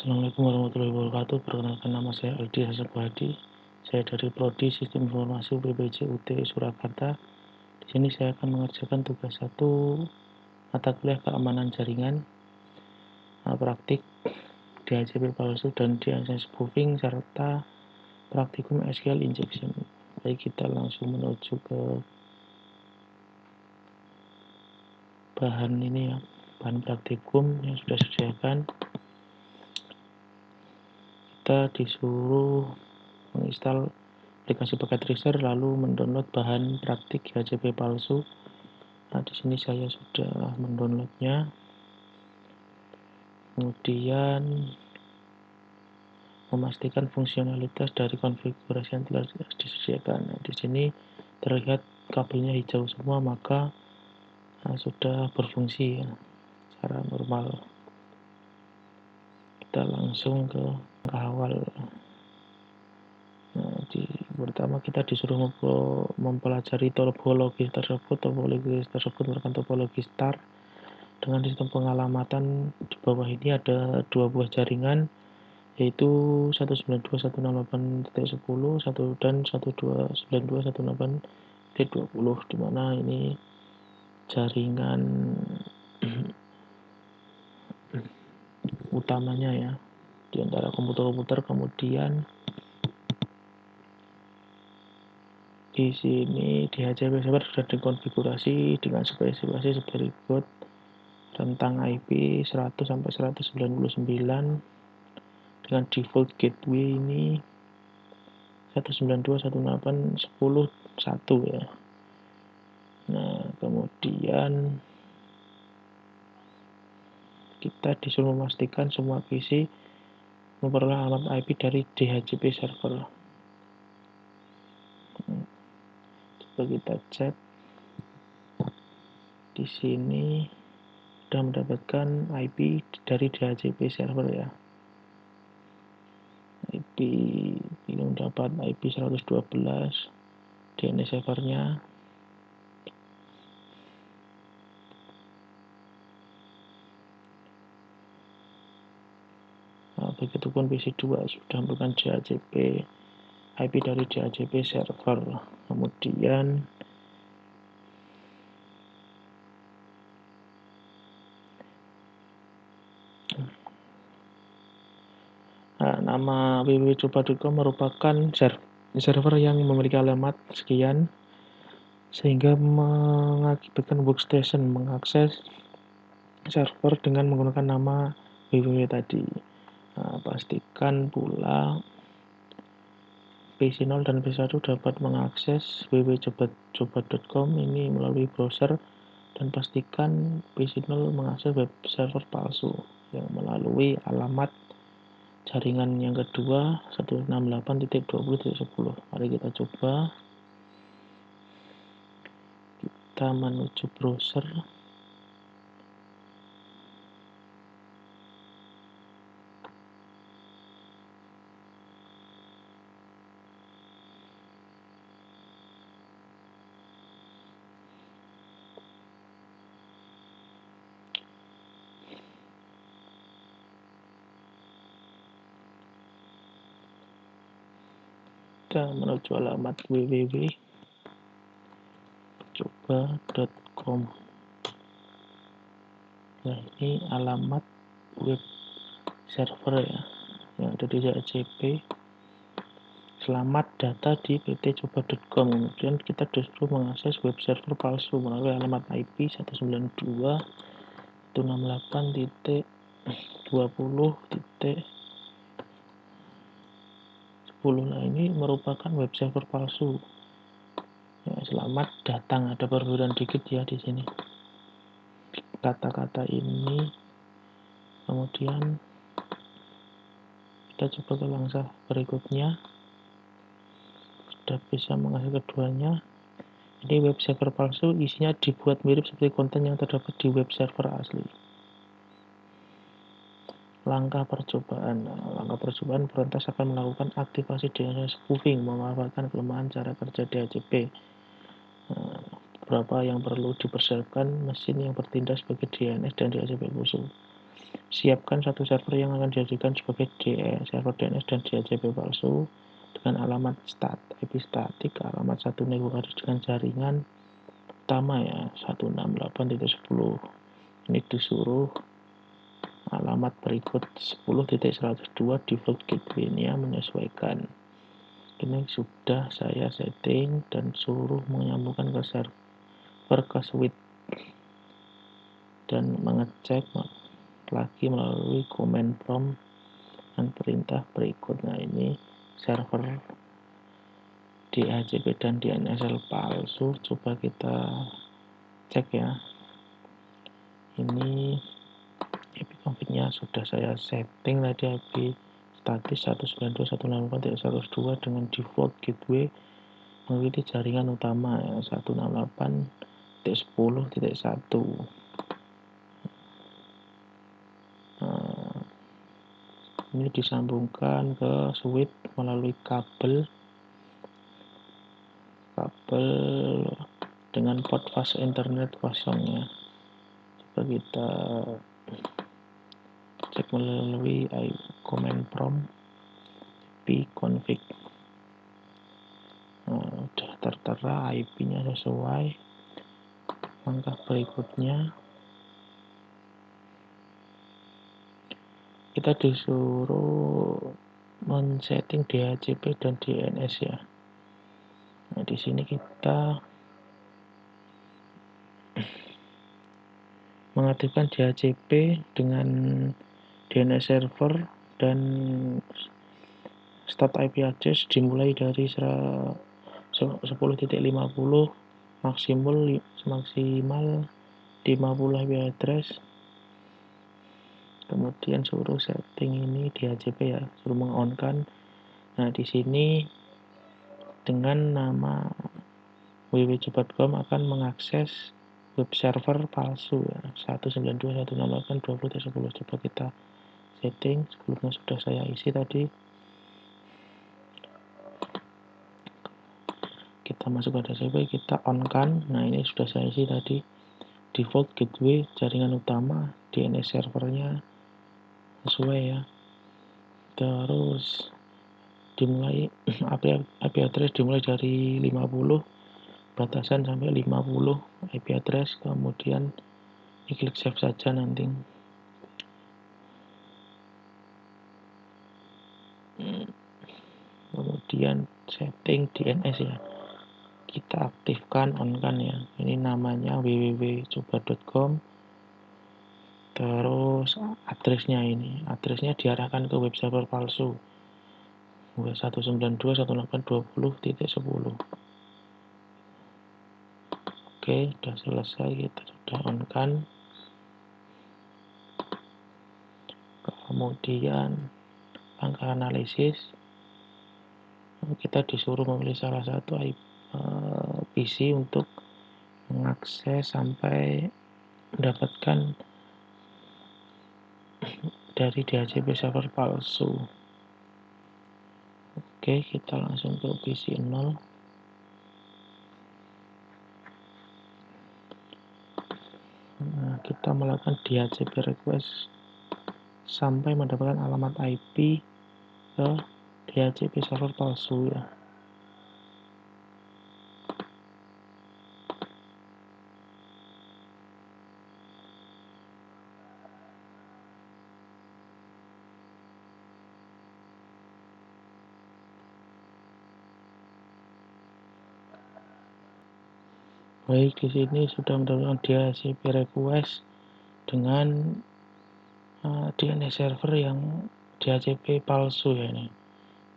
Assalamualaikum warahmatullahi wabarakatuh. Perkenalkan, nama saya Aldi Hasapuhadi. Saya dari Prodi Sistem Informasi UPBJ UT Surakarta. Di sini saya akan mengerjakan tugas 1 mata kuliah keamanan jaringan, praktik DHCP palsu dan DNS spoofing serta praktikum SQL injection. Baik, kita langsung menuju ke bahan ini ya, bahan praktikum yang sudah disediakan. Kita disuruh menginstal aplikasi Packet Tracer lalu mendownload bahan praktik DHCP palsu. Nah, di sini saya sudah mendownloadnya. Kemudian memastikan fungsionalitas dari konfigurasi yang telah disediakan. Nah, di sini terlihat kabelnya hijau semua, maka sudah berfungsi ya, secara normal. Kita langsung ke awal. Nah, pertama kita disuruh mempelajari topologi tersebut. Topologi tersebut merupakan topologi star dengan sistem pengalamatan. Di bawah ini ada dua buah jaringan, yaitu 192.168.10 dan 192.168.20, di mana ini jaringan utamanya ya di antara komputer-komputer. Kemudian di sini DHCP server sudah dikonfigurasi dengan spesifikasi berikut: rentang IP 100 sampai 199 dengan default gateway ini 192.168.10.1 ya. Nah, kemudian kita disuruh memastikan semua PC memperoleh alamat IP dari DHCP server. Coba kita cek. Di sini sudah mendapatkan IP dari DHCP server ya. IP ini mendapat IP 112 DNS servernya. Nah, begitupun PC2 sudah mendapatkan DHCP IP dari DHCP server. Kemudian nama www.coba.com merupakan server yang memiliki alamat sekian, sehingga mengakibatkan workstation mengakses server dengan menggunakan nama www tadi. Nah, pastikan pula PC0 dan PC1 dapat mengakses www.coba.com ini melalui browser, dan pastikan PC0 mengakses web server palsu yang melalui alamat jaringan yang kedua 168.20.10. Mari kita coba. Kita menuju browser. Kita menuju alamat www.coba.com. Nah, ini alamat web server ya yang ada di DHCP. Selamat data di pt.coba.com. Kemudian kita disuruh mengakses web server palsu melalui alamat IP 192.168.20.10. Nah, ini merupakan web server palsu. Ya, selamat datang, ada perbedaan dikit ya di sini kata-kata ini. Kemudian kita coba ke langkah berikutnya. Sudah bisa mengakses keduanya. Ini web server palsu, isinya dibuat mirip seperti konten yang terdapat di web server asli. Langkah percobaan. Langkah percobaan, perentas akan melakukan aktivasi DNS spoofing, memanfaatkan kelemahan cara kerja DHCP. Beberapa yang perlu dipersiapkan: mesin yang bertindak sebagai DNS dan DHCP musuh, Siapkan satu server yang akan dijadikan sebagai server DNS dan DHCP palsu dengan alamat IP statik, alamat satu network address dengan jaringan utama ya 168.10. Ini disuruh alamat berikut 10.102 default gateway-nya menyesuaikan. Ini sudah saya setting dan suruh menyambungkan ke server ke switch dan mengecek lagi melalui command prompt dan perintah berikut. Nah, ini server DHCP dan DNSL palsu, coba kita cek ya. Ini IP config-nya sudah saya setting tadi, IP statis 192.168.102 dengan default gateway mengikuti jaringan utama ya 168.10.1. Ini disambungkan ke switch melalui kabel dengan port fast internet kosongnya. Coba kita cek melalui command prompt pconfig. Sudah tertera IP-nya sesuai. Langkah berikutnya kita disuruh men-setting DHCP dan DNS ya. Nah, di sini kita mengaktifkan DHCP dengan DNS server dan start IP address dimulai dari 10.50 maksimal 50 IP address. Kemudian suruh setting ini DHCP ya, suruh meng-on-kan. Nah, di sini dengan nama www.job.com akan mengakses web server palsu ya, 192.168.20.10. Coba kita setting, sebelumnya sudah saya isi tadi. Kita masuk ke DHCP, kita on kan. Nah, ini sudah saya isi tadi. Default gateway jaringan utama, DNS servernya sesuai ya. Terus dimulai IP address dimulai dari 50, batasan sampai 50 IP address. Kemudian klik save saja nanti. Kemudian setting DNS ya, kita aktifkan on kan ya. Ini namanya www.coba.com. Terus addressnya diarahkan ke web server palsu 192.168.20.10. Oke, sudah selesai, kita sudah on kan. Kemudian langkah analisis, kita disuruh memilih salah satu PC untuk mengakses sampai mendapatkan dari DHCP server palsu. Oke, kita langsung ke PC 0. Nah, kita melakukan DHCP request sampai mendapatkan alamat IP ke DHCP server palsu ya. Baik, di sini sudah mendapatkan DHCP request dengan DNS server yang DHCP palsu ya ini.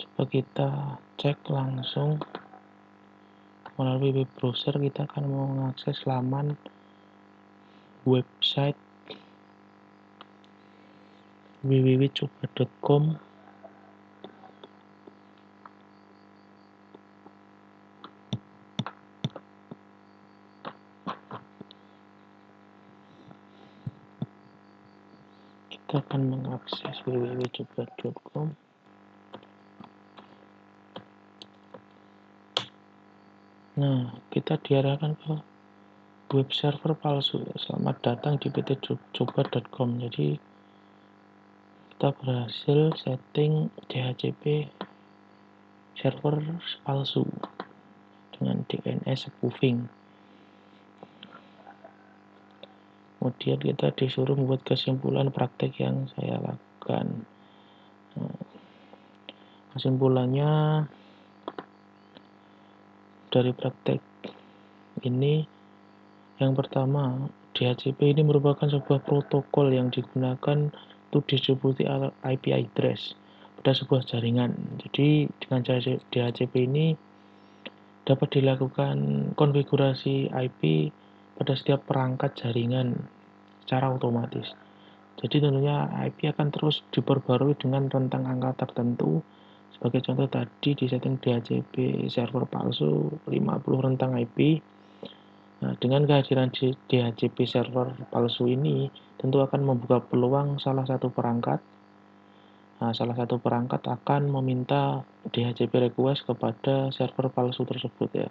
Coba kita cek langsung melalui web browser. Kita akan mengakses laman website www.coba.com. Kita akan mengakses www.coba.com. Nah, kita diarahkan ke web server palsu. Selamat datang di pt.coba.com. Jadi kita berhasil setting DHCP server palsu dengan DNS spoofing. Kemudian kita disuruh membuat kesimpulan praktek yang saya lakukan. Kesimpulannya dari praktek ini, yang pertama, DHCP ini merupakan sebuah protokol yang digunakan untuk distribusi IP address pada sebuah jaringan. Jadi dengan cara DHCP ini dapat dilakukan konfigurasi IP pada setiap perangkat jaringan secara otomatis. Jadi tentunya IP akan terus diperbarui dengan rentang angka tertentu. Sebagai contoh tadi di setting DHCP server palsu 50 rentang IP. Nah, dengan kehadiran DHCP server palsu ini tentu akan membuka peluang salah satu perangkat akan meminta DHCP request kepada server palsu tersebut ya.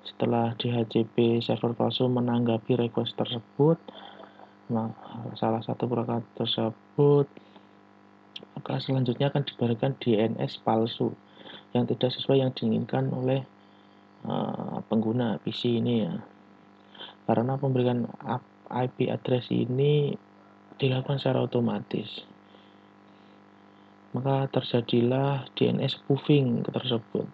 Setelah DHCP server palsu menanggapi request tersebut, nah, salah satu perangkat tersebut maka selanjutnya akan diberikan DNS palsu yang tidak sesuai yang diinginkan oleh pengguna PC ini ya. Karena pemberikan IP address ini dilakukan secara otomatis, maka terjadilah DNS spoofing tersebut.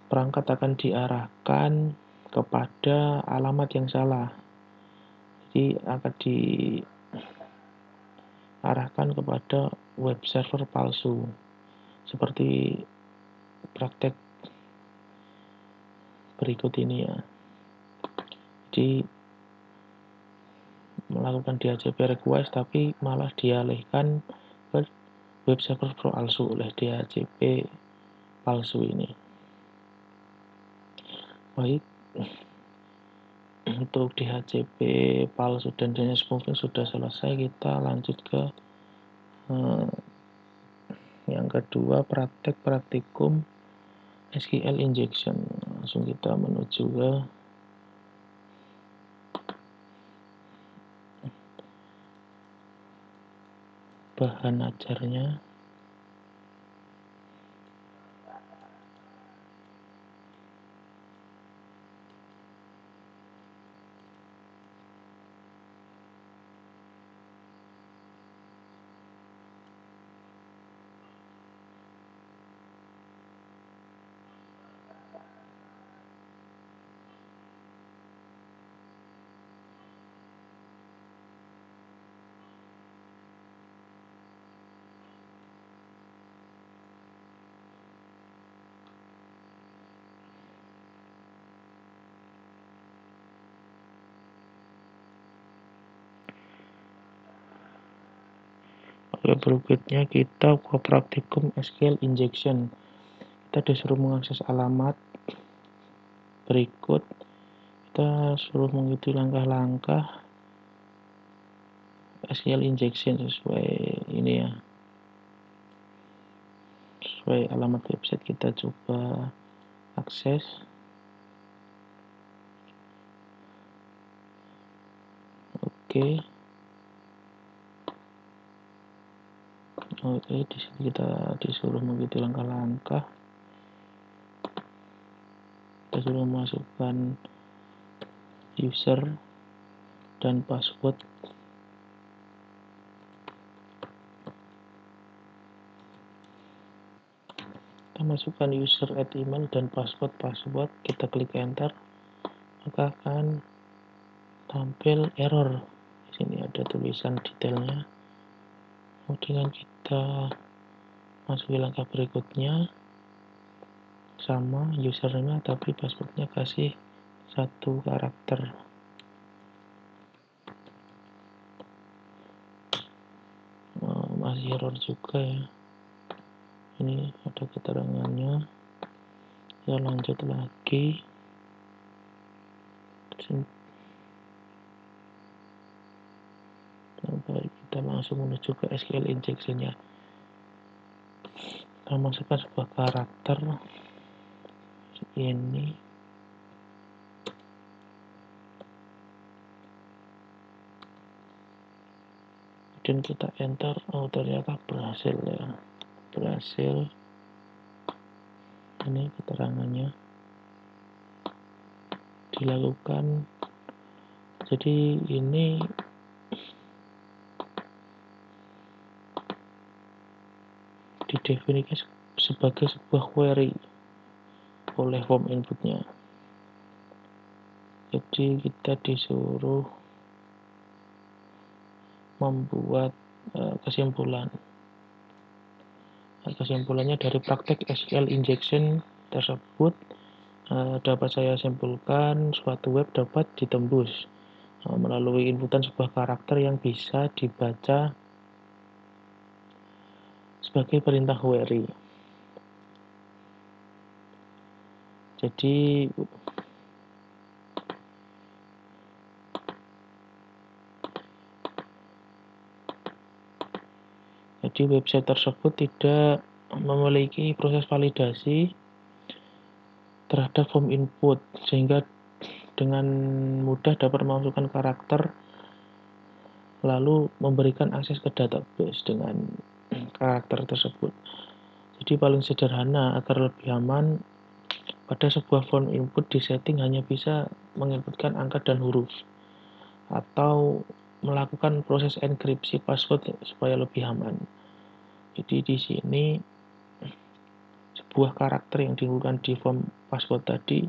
Perangkat akan diarahkan kepada alamat yang salah. Jadi akan diarahkan kepada web server palsu. Seperti praktek berikut ini ya. Jadi melakukan DHCP request tapi malah dialihkan ke web server palsu oleh DHCP palsu ini. Baik, untuk DHCP palsu dan DNS spoofing sudah selesai. Kita lanjut ke yang kedua, praktikum SQL injection. Langsung kita menuju ke bahan ajarnya. Oke, berikutnya kita ke praktikum SQL injection. Kita disuruh mengakses alamat berikut. Kita suruh mengikuti langkah-langkah SQL injection sesuai ini ya, sesuai alamat website. Kita coba akses. Oke, di sini kita disuruh mengikuti langkah-langkah. Kita suruh masukkan user dan password. Kita masukkan user at email dan password. Kita klik enter, maka akan tampil error. Di sini ada tulisan detailnya. Kemudian kita masuki langkah berikutnya, sama username tapi passwordnya kasih 1 karakter. Masih error juga ya. Ini ada keterangannya. Kita lanjut lagi. Baik, kita langsung menuju ke SQL injection-nya. Kita masukkan sebuah karakter ini. kemudian kita enter. Oh, ternyata berhasil ya, berhasil. Ini keterangannya dilakukan. Jadi ini didefinisikan sebagai sebuah query oleh form inputnya. Jadi kita disuruh membuat kesimpulan. Kesimpulannya dari praktek SQL injection tersebut dapat saya simpulkan suatu web dapat ditembus melalui inputan sebuah karakter yang bisa dibaca sebagai perintah query. Jadi website tersebut tidak memiliki proses validasi terhadap form input, sehingga dengan mudah dapat memasukkan karakter lalu memberikan akses ke database dengan karakter tersebut. Jadi paling sederhana agar lebih aman, pada sebuah form input disetting hanya bisa menginputkan angka dan huruf atau melakukan proses enkripsi password supaya lebih aman. Jadi di sini sebuah karakter yang diinputkan di form password tadi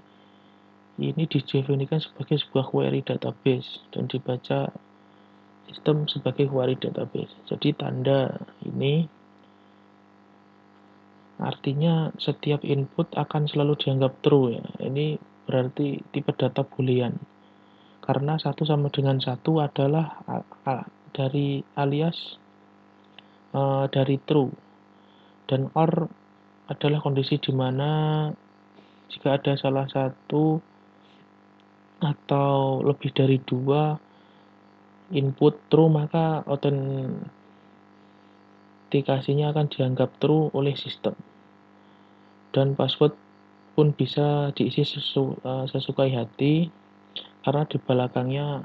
ini didefinisikan sebagai sebuah query database dan dibaca sistem sebagai query database. Jadi tanda ini artinya setiap input akan selalu dianggap true ya. Ini berarti tipe data boolean. Karena 1 sama dengan 1 adalah dari alias dari true. Dan OR adalah kondisi di mana jika ada salah satu atau lebih dari 2 input true, maka autentikasinya akan dianggap true oleh sistem. Dan password pun bisa diisi sesukai hati, karena di belakangnya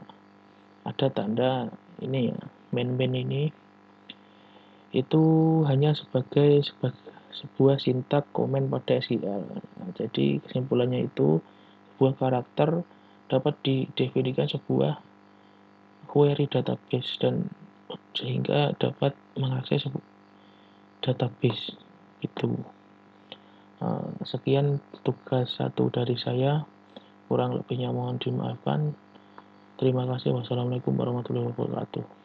ada tanda ini ya, main ini itu hanya sebagai sebuah sintak komen pada SQL. Jadi kesimpulannya itu sebuah karakter dapat didefinisikan sebuah query database dan sehingga dapat mengakses database itu. Sekian tugas 1 dari saya, kurang lebihnya mohon dimaafkan. Terima kasih. Wassalamualaikum warahmatullahi wabarakatuh.